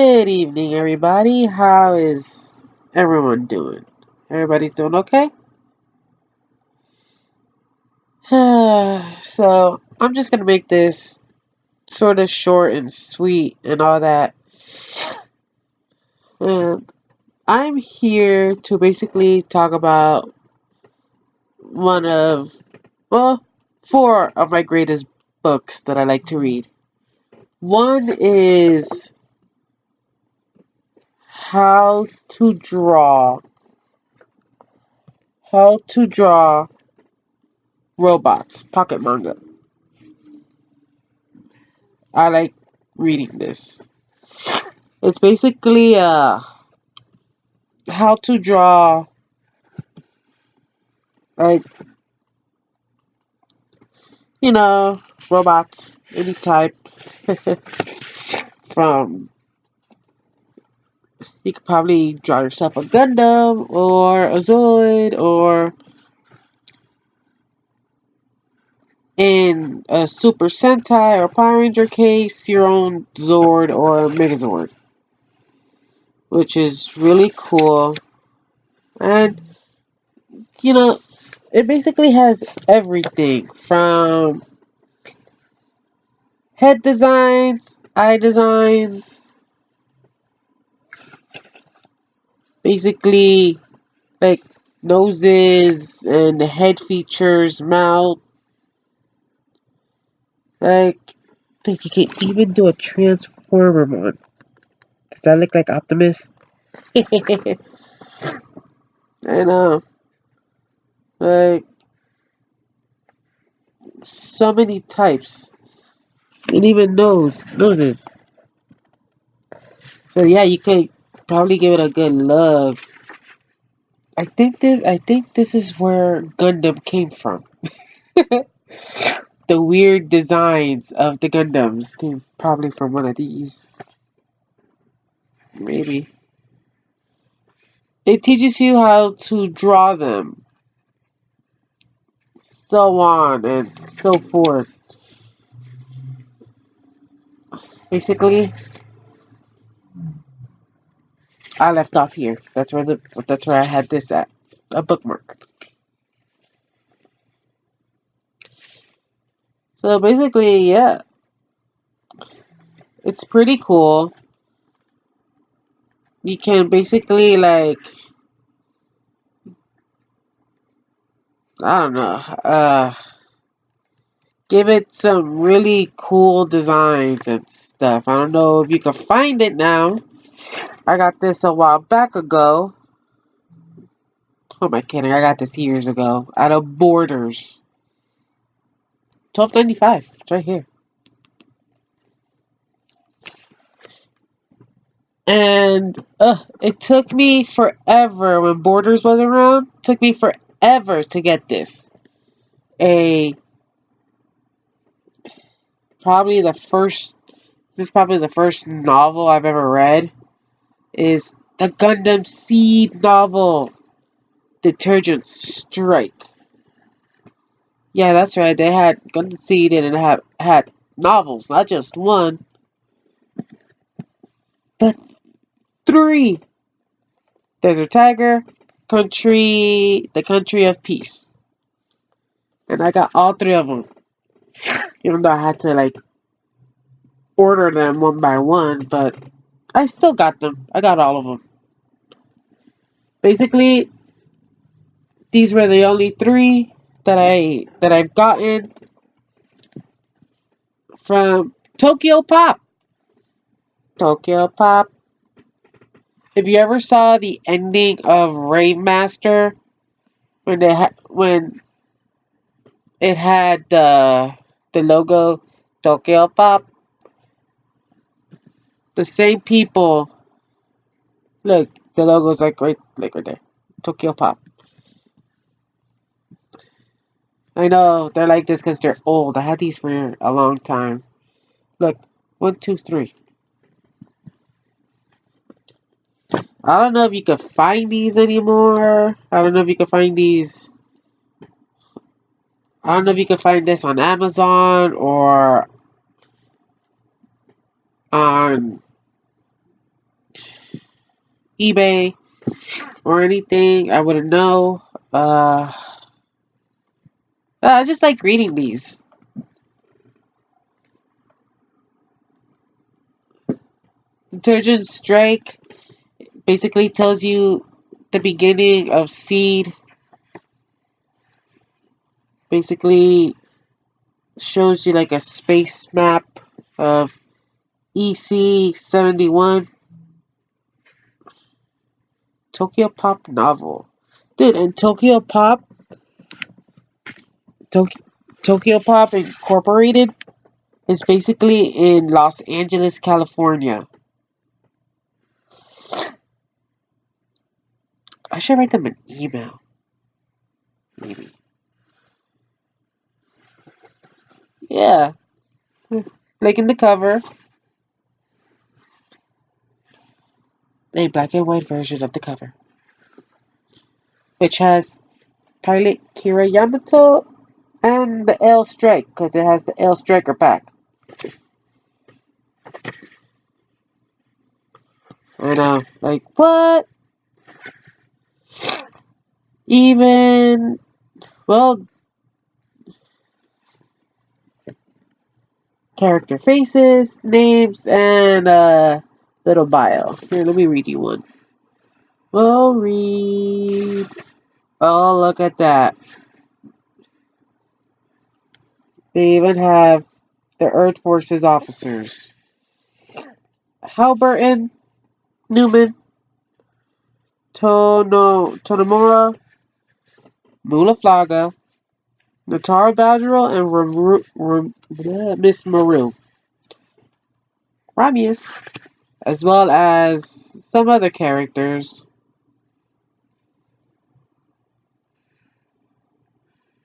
Good evening, everybody. How is everyone doing? Everybody's doing okay? So, I'm just gonna make this sort of short and sweet and all that. And I'm here to basically talk about one of, well, four of my greatest books that I like to read. One is How to Draw How to Draw Robots, pocket manga. I like reading this. It's basically how to draw like you know robots any type from you could probably draw yourself a Gundam or a Zoid or in a Super Sentai or Power Ranger case your own Zord or Megazord, which is really cool. And you know it basically has everything from head designs, eye designs, basically like noses and head features, mouth. Like, think you can even do a transformer one. Does that look like Optimus? And like so many types, and even noses. So yeah, you could probably give it a good look. I think this is where Gundam came from. The weird designs of the Gundams came probably from one of these. Maybe. It teaches you how to draw them, so on and so forth. Basically, I left off here. That's where I had this at. A bookmark. So basically, yeah, it's pretty cool. You can basically like I don't know, give it some really cool designs and stuff. I don't know if you can find it now. I got this a while back ago. Who am I kidding? I got this years ago out of Borders. 12.95. It's right here. And it took me forever when Borders was around. It took me forever to get this. A probably the first. This is probably the first novel I've ever read. Is the Gundam Seed novel, Detergent Strike. Yeah, that's right. They had Gundam Seed and it had novels, not just one, but three. Desert Tiger, the Country of Peace, and I got all three of them. Even though I had to like order them one by one, but I still got them. I got all of them. Basically, these were the only three that I've gotten from Tokyo Pop. Tokyo Pop. If you ever saw the ending of Rave Master when it had the logo Tokyo Pop, the same people. Look, the logo's like right there. Tokyo Pop. I know they're like this because they're old. I had these for a long time. Look, 1, 2, 3. I don't know if you could find these anymore. I don't know if you could find these. I don't know if you could find this on Amazon or on eBay or anything. I wouldn't know. I just like reading these. Detergent Strike basically tells you the beginning of seed. Basically shows you like a space map of EC71. Tokyo Pop novel. Dude, and Tokyo Pop Incorporated is basically in Los Angeles, California. I should write them an email. Maybe. Yeah. Like in the cover. A black and white version of the cover. Which has Pilot Kira Yamato and the L Strike, because it has the L Striker pack. I know, like, what? Even, well, character faces, names, and little bio. Here, let me read you one. We'll read. Oh, look at that. They even have the Earth Forces officers. Halberton, Newman, Tonomura, Mulaflaga, Natara Badgero, and Miss Maru. Ramius, as well as some other characters.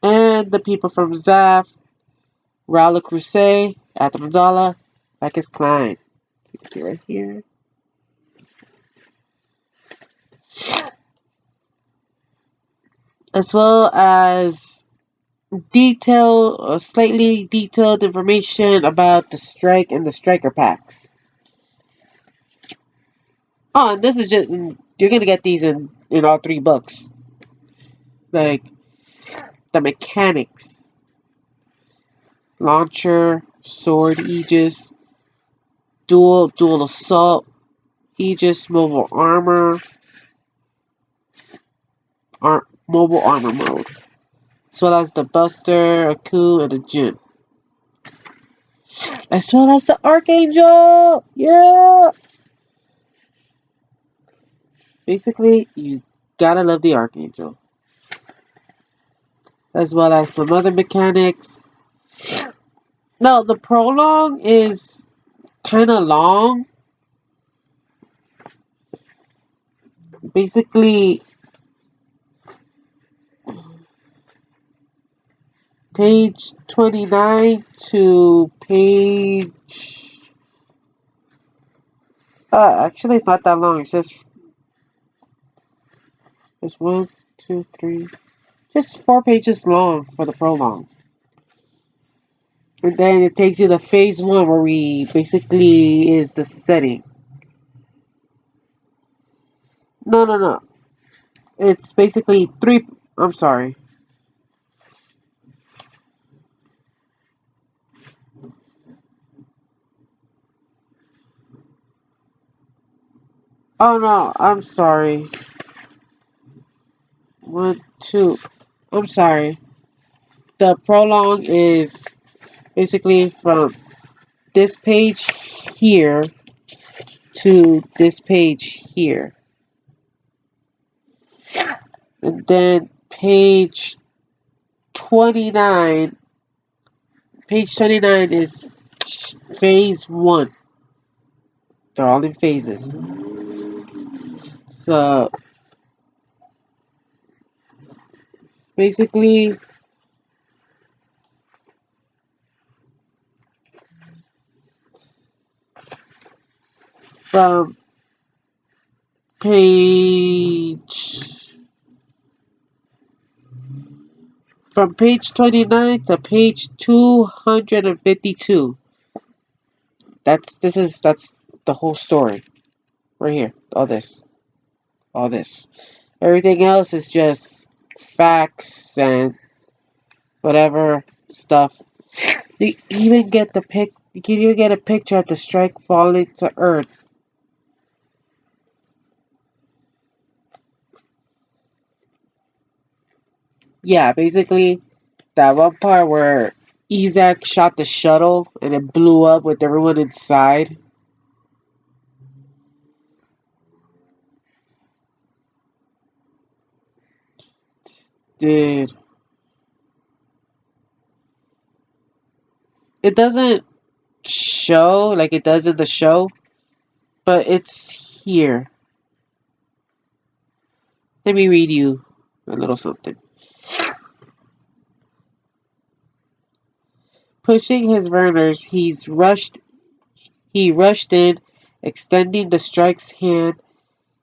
And the people from Zaf, Rala Crusade, Atamazala, Beckus Klein. You can see right here. As well as slightly detailed information about the strike and the striker packs. Oh, and this is just, you're gonna get these in all three books. Like, the mechanics. Launcher, sword, Aegis, dual assault, Aegis, mobile armor mode. As well as the Buster, a Coup, and a Jin. As well as the Archangel! Yeah! Basically, you gotta love the Archangel. As well as some other mechanics. No, the prologue is kind of long. Basically, page 29 to page... actually, it's not that long. It's just 1, 2, 3... Just 4 pages long for the prologue. And then it takes you to phase 1, where we basically is the setting. No. It's basically 3... I'm sorry. Oh no, I'm sorry. 1, 2. I'm sorry. The prologue is basically from this page here to this page here. And then page 29 is phase 1. They're all in phases. So basically, from page 29 to page 252. That's the whole story right here. All this. all this. Everything else is just facts and whatever stuff. You even get the pic. You can even get a picture of the strike falling to Earth. Yeah, basically that one part where Isaac shot the shuttle and it blew up with everyone inside. Dude, it doesn't show like it does in the show, but it's here. Let me read you a little something. Pushing his runners, he rushed in, extending the strike's hand.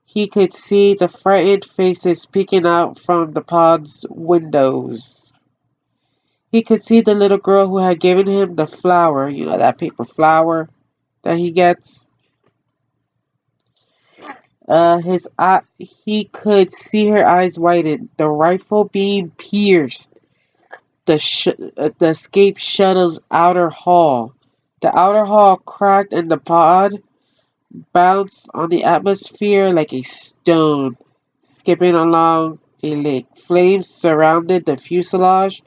He could see the frightened faces peeking out from the pod's windows. He could see the little girl who had given him the flower, you know, that paper flower that he gets. He could see her eyes widen, the rifle being pierced, the escape shuttle's outer hull. The outer hull cracked and the pod bounced on the atmosphere like a stone, skipping along a lake. Flames surrounded the fuselage.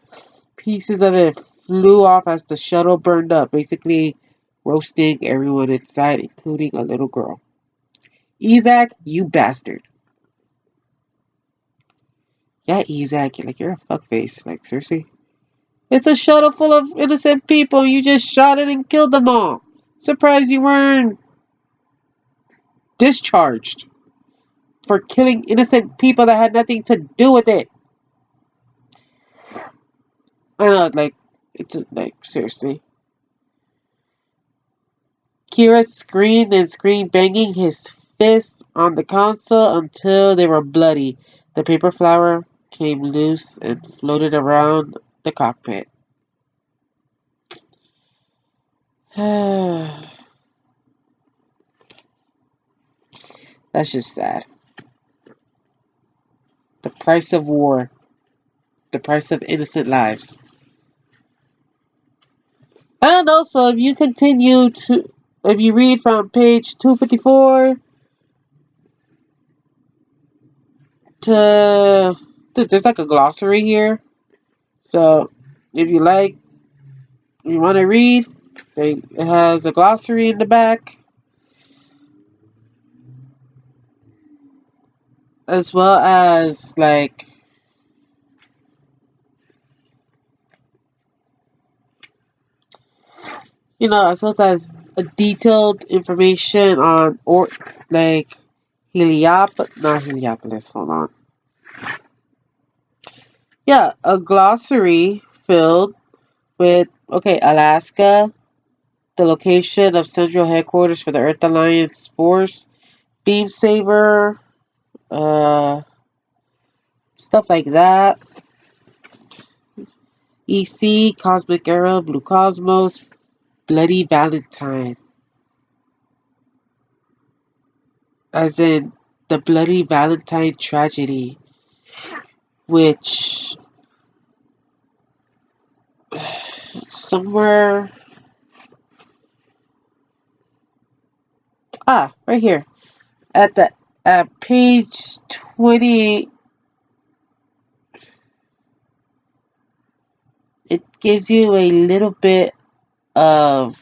Pieces of it flew off as the shuttle burned up, basically roasting everyone inside, including a little girl. Isaac, you bastard. Yeah, Isaac, you're a fuckface. Like, seriously? It's a shuttle full of innocent people. You just shot it and killed them all. Surprised you weren't discharged for killing innocent people that had nothing to do with it. I know, it's like, seriously. Kira screamed and screamed, banging his fists on the console until they were bloody. The paper flower came loose and floated around the cockpit. That's just sad. The price of war. The price of innocent lives. And also, if you read from page 254 to, there's like a glossary here. So, if you want to read, it has a glossary in the back, as well as as well as a detailed information on not Heliopolis. Hold on. Yeah, a glossary filled with Alaska, the location of central headquarters for the Earth Alliance Force, Beam Saber, stuff like that. EC, Cosmic Era, Blue Cosmos, Bloody Valentine. As in the Bloody Valentine tragedy, which somewhere right here at page 28, it gives you a little bit of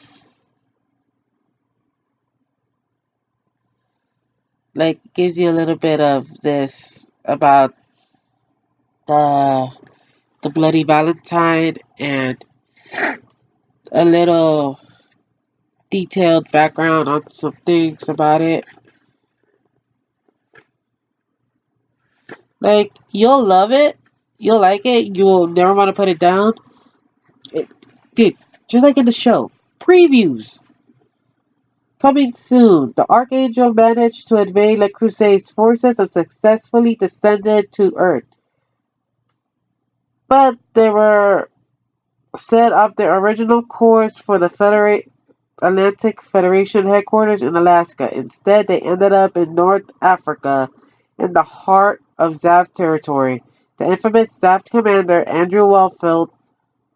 this about the Bloody Valentine and a little detailed background on some things about it. Like, you'll love it. You'll like it. You'll never want to put it down. Dude, just like in the show. Previews. Coming soon. The Archangel managed to evade Le Crusade's forces and successfully descended to Earth. But they were set off their original course for the Atlantic Federation headquarters in Alaska. Instead, they ended up in North Africa, in the heart of Zav territory. The infamous Zav commander Andrew Wellfield,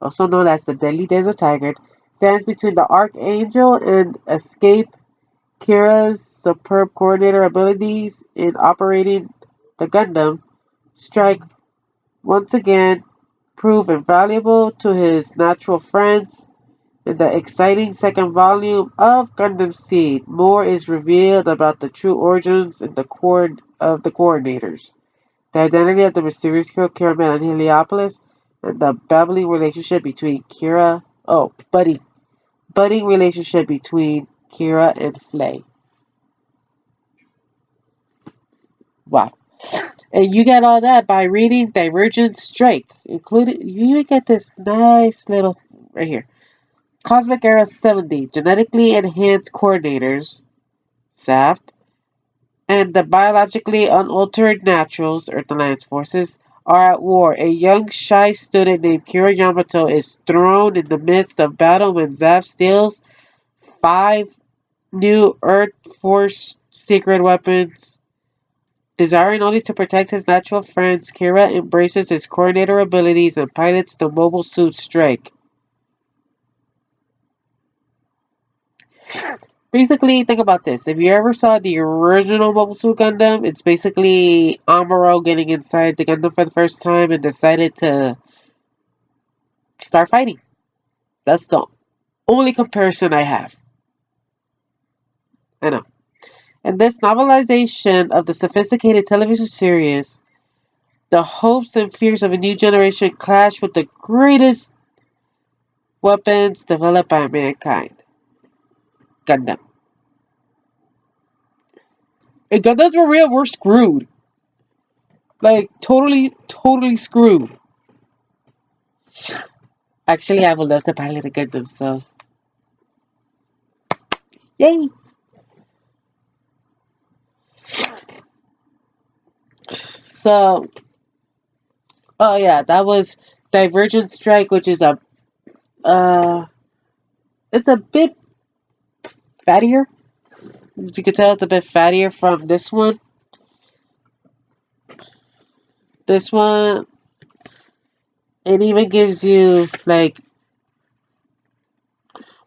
also known as the Deadly Desert Tiger, stands between the Archangel and Escape. Kira's superb coordinator abilities in operating the Gundam strike once again prove invaluable to his natural friends. In the exciting second volume of Gundam Seed, more is revealed about the true origins and the coordinators, the identity of the mysterious hero Kira met on Heliopolis, and the budding relationship between budding relationship between Kira and Flay. Wow. And you get all that by reading Divergent Strike, including you even get this nice little right here. Cosmic Era 70, genetically enhanced coordinators, SAFT, and the biologically unaltered naturals, Earth Alliance forces, are at war. A young, shy student named Kira Yamato is thrown in the midst of battle when Zav steals 5 new Earth Force secret weapons. Desiring only to protect his natural friends, Kira embraces his coordinator abilities and pilots the mobile suit Strike. Basically, think about this. If you ever saw the original Mobile Suit Gundam, it's basically Amuro getting inside the Gundam for the first time and decided to start fighting. That's the only comparison I have. I know. In this novelization of the sophisticated television series, the hopes and fears of a new generation clash with the greatest weapons developed by mankind. Gundam. If Gundams were real, we're screwed. Like, totally screwed. Actually, I would love to pilot a Gundam, so. Yay! So, oh yeah, that was Divergent Strike, which is uh, it's a bit fattier. As you can tell, it's a bit fattier from this one. This one, it even gives you like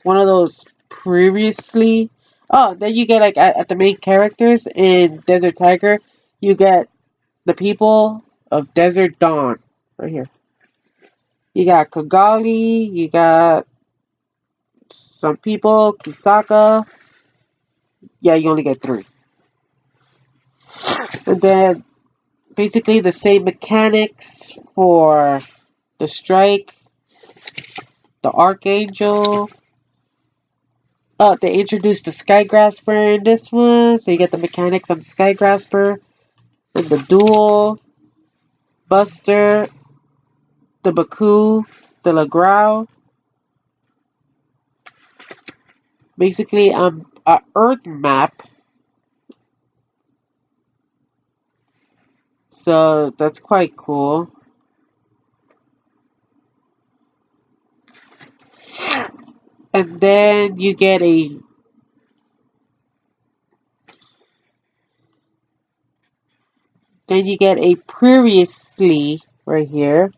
one of those previously. Oh, then you get like at the main characters in Desert Tiger, you get the people of Desert Dawn right here. You got Kigali, you got some people, Kisaka. Yeah, you only get 3. And then basically the same mechanics for the Strike, the Archangel. Oh, they introduced the Sky Grasper in this one, so you get the mechanics on the Sky Grasper, and the Duel, Buster, the Baku, the Lagrau. Basically, a Earth map. So that's quite cool. And then you get a previously right here,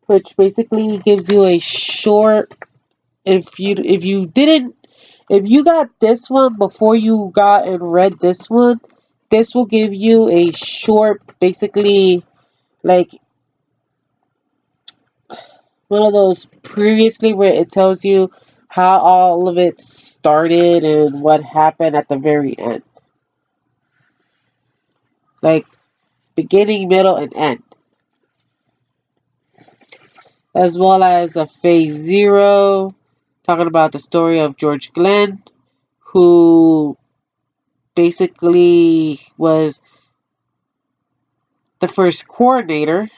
which basically gives you a short. If you got this one before you got and read this one, this will give you a short, basically like one of those previously where it tells you how all of it started and what happened at the very end. Like beginning, middle, and end. As well as a phase 0, talking about the story of George Glenn, who basically was the first coordinator.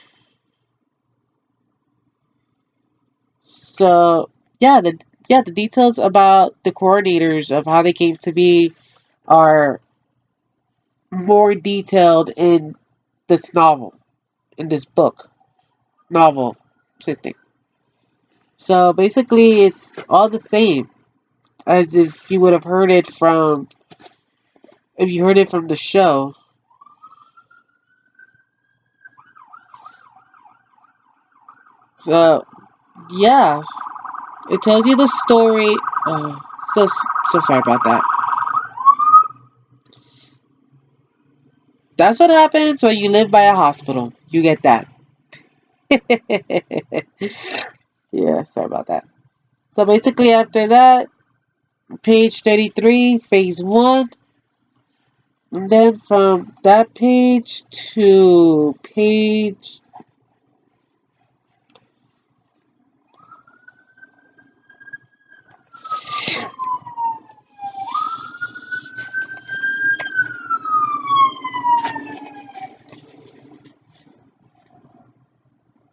So the details about the coordinators of how they came to be are more detailed in this novel, in this book, novel, same thing. So basically, it's all the same as if you would have heard it from, if you heard it from the show. So yeah, it tells you the story. So so sorry about that. That's what happens when you live by a hospital. You get that. Yeah, sorry about that. So basically, after that, page 33, phase 1. And then from that page to page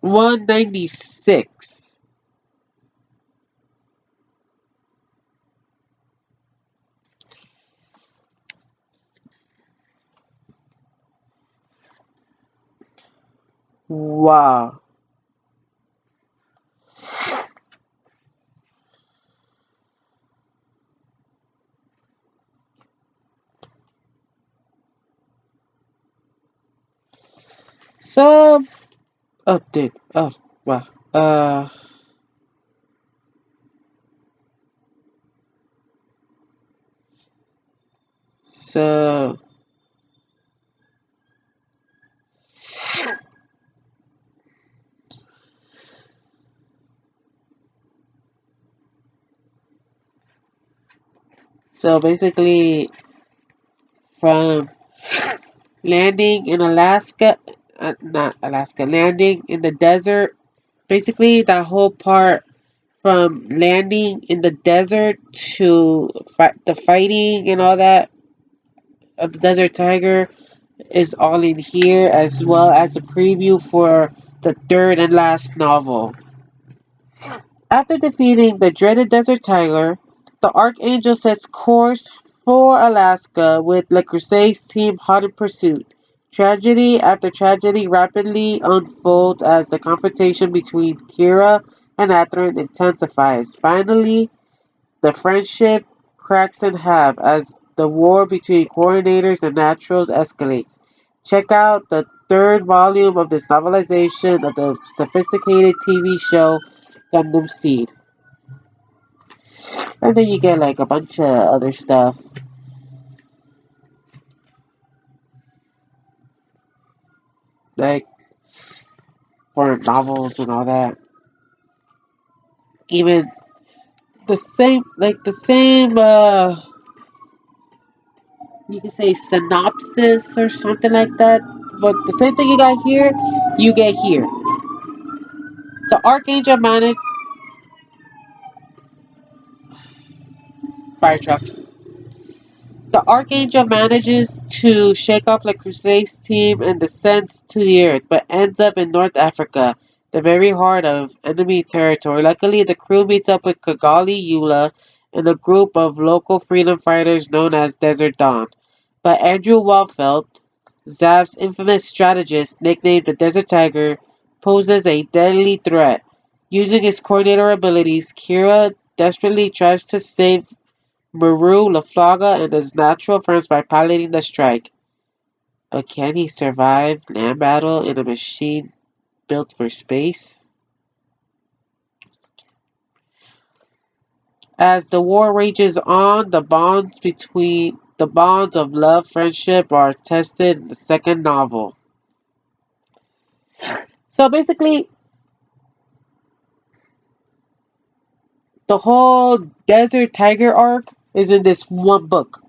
196. Wow. So, oh, dude. Oh, wow. So, so basically, from landing in Alaska, not Alaska, landing in the desert. Basically, that whole part from landing in the desert to the fighting and all that of the Desert Tiger is all in here, as well as a preview for the third and last novel. After defeating the dreaded Desert Tiger, the Archangel sets course for Alaska with Le Crusade's team hot in pursuit. Tragedy after tragedy rapidly unfolds as the confrontation between Kira and Athrun intensifies. Finally, the friendship cracks in half as the war between coordinators and naturals escalates. Check out the third volume of this novelization of the sophisticated TV show Gundam Seed. And then you get like a bunch of other stuff, like for novels and all that. Even the same, you can say synopsis or something like that. But the same thing you got here, you get here. The Archangel managed fire trucks. The Archangel manages to shake off Le Crusade's team and descends to the earth, but ends up in North Africa, the very heart of enemy territory. Luckily, the crew meets up with Kigali Eula and a group of local freedom fighters known as Desert Dawn. But Andrew Walfeld, Zav's infamous strategist, nicknamed the Desert Tiger, poses a deadly threat. Using his coordinator abilities, Kira desperately tries to save Maru, LaFlaga, and his natural friends by piloting the strike. But can he survive land battle in a machine built for space? As the war rages on, the bonds of love, friendship are tested in the second novel. So basically, the whole Desert Tiger arc is in this one book.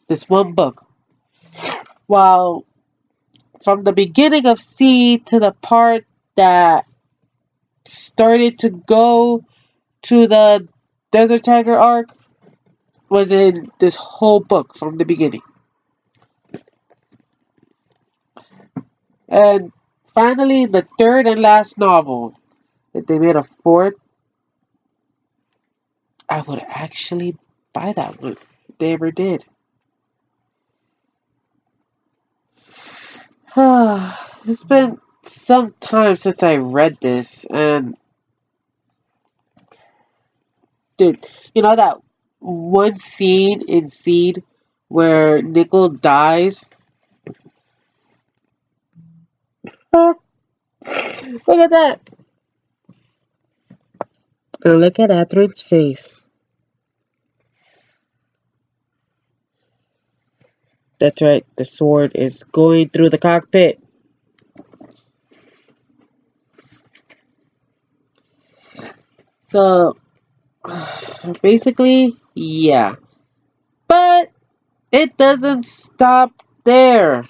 This one book. While from the beginning of C to the part that started to go to the Desert Tiger arc was in this whole book from the beginning. And finally, the third and last novel that they made a fourth, I would actually buy that one if they ever did. It's been some time since I read this, and dude, you know that one scene in Seed where Nickel dies? Look at that! And look at Atherin's face. That's right, the sword is going through the cockpit. So, basically, yeah. But it doesn't stop there.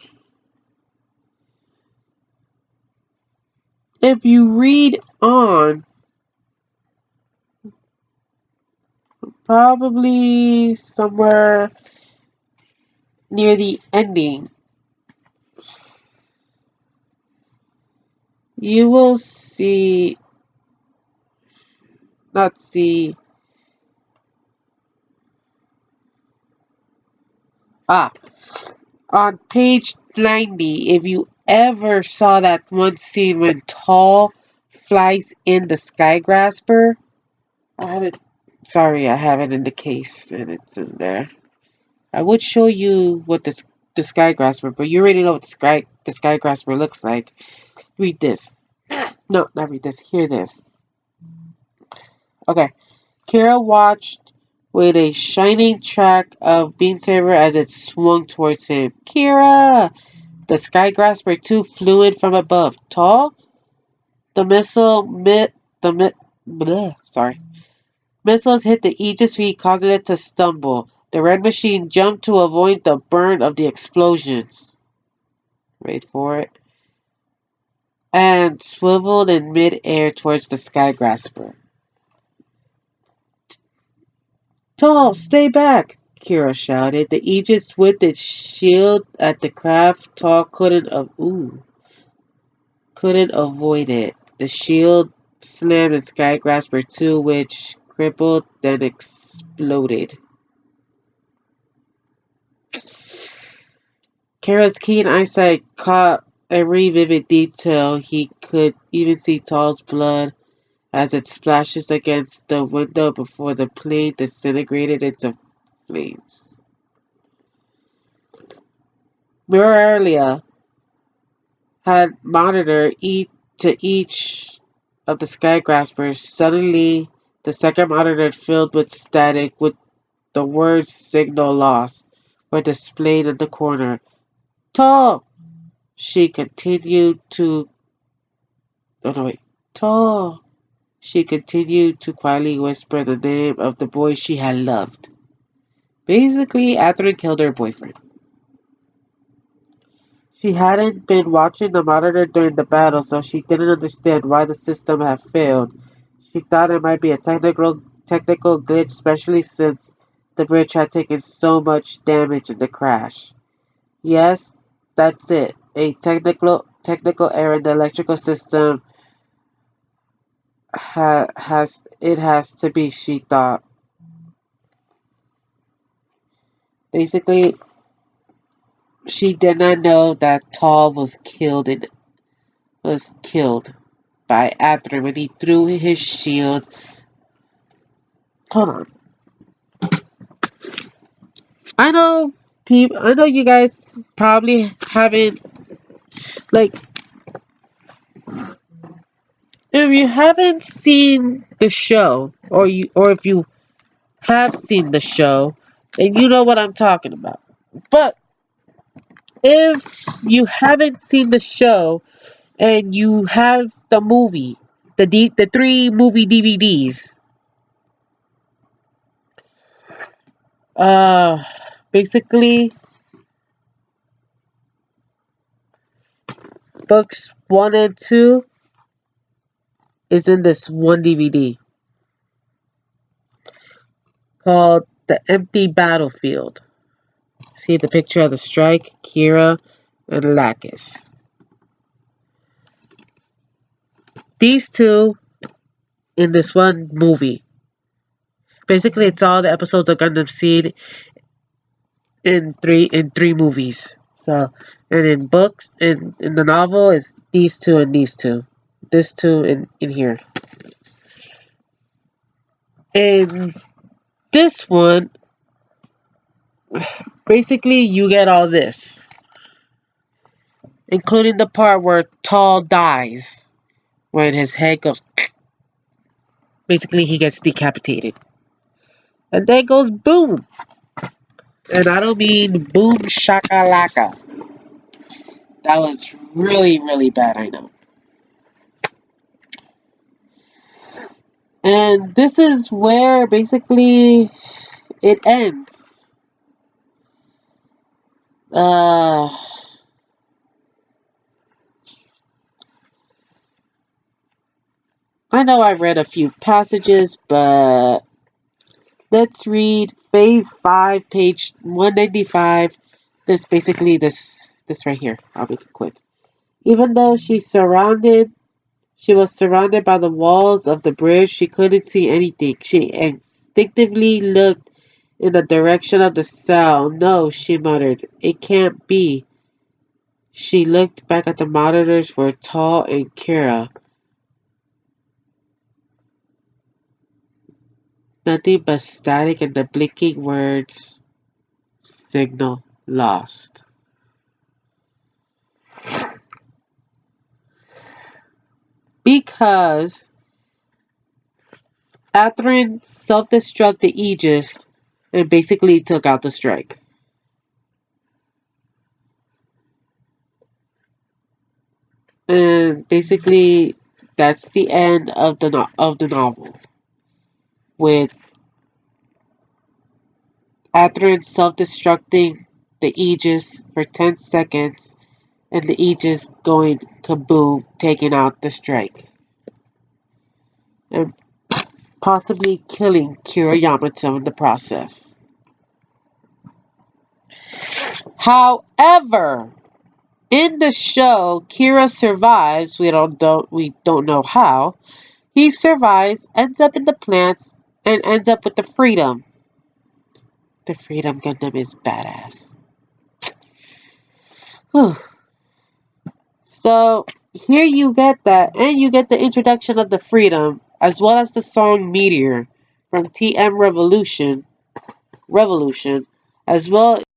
If you read on, probably somewhere near the ending, you will see, not see, ah, on page 90, if you ever saw that one scene when Tall flies in the Skygrasper, I have it, sorry, I have it in the case and it's in there. I would show you what the Skygrasper, but you already know what the Skygrasper looks like. Read this. No, not read this. Hear this. Okay. Kira watched with a shining track of Bean Saber as it swung towards him. Kira! The Skygrasper 2 flew in from above. Tall? The missile sorry. Missiles hit the Aegis feet, causing it to stumble. The red machine jumped to avoid the burn of the explosions. Wait for it. And swiveled in mid-air towards the Skygrasper. Tall, stay back! Kira shouted. The Aegis whipped its shield at the craft. Tall couldn't avoid it. The shield slammed the Skygrasper 2, which crippled, then exploded. Kira's keen eyesight caught every vivid detail. He could even see Tall's blood as it splashes against the window before the plane disintegrated into flames. Miralia had monitored each of the Skygraspers. Suddenly, the second monitor filled with static with the words "signal lost" were displayed in the corner. Tall! She continued to... Oh no, wait. Tall! She continued to quietly whisper the name of the boy she had loved. Basically, Athrun killed her boyfriend. She hadn't been watching the monitor during the battle, so she didn't understand why the system had failed. She thought it might be a technical glitch, especially since the bridge had taken so much damage in the crash. Yes, that's it. A technical error in the electrical system has to be, she thought. Basically, she did not know that Tall was killed by Athrun when he threw his shield. Hold on. I know I know you guys probably haven't, like, if you haven't seen the show, or if you have seen the show, then you know what I'm talking about. But if you haven't seen the show and you have the movie, the 3 movie DVDs, uh, basically books 1 and 2 is in this one DVD called The Empty Battlefield. See the picture of the strike, Kira, and Lacus. These two in this one movie. Basically, it's all the episodes of Gundam Seed in three movies. So, and in books, in the novel, it's these two and these two. This two in here. In this one, basically, you get all this, including the part where Tall dies, when his head goes. Basically, he gets decapitated. And then goes boom. And I don't mean boom shakalaka. That was really, really bad, I know. And this is where basically it ends. I know I read a few passages, but let's read phase 5, page 195. This basically this right here. I'll make it quick. Even though she was surrounded by the walls of the bridge, she couldn't see anything. She instinctively looked in the direction of the sound. No, she muttered. It can't be. She looked back at the monitors for Tall and Kira. Nothing but static and the blinking words. Signal lost. Because Athrun self-destruct the Aegis and basically took out the strike. And basically, that's the end of the novel, with Athrun self-destructing the Aegis for 10 seconds and the Aegis going kaboom, taking out the strike, and possibly killing Kira Yamato in the process. However, in the show, Kira survives. We don't know how. He survives, ends up in the plants, and ends up with the Freedom. The Freedom Gundam is badass. Whew. So here you get that, and you get the introduction of the Freedom, as well as the song Meteor from TM Revolution, as well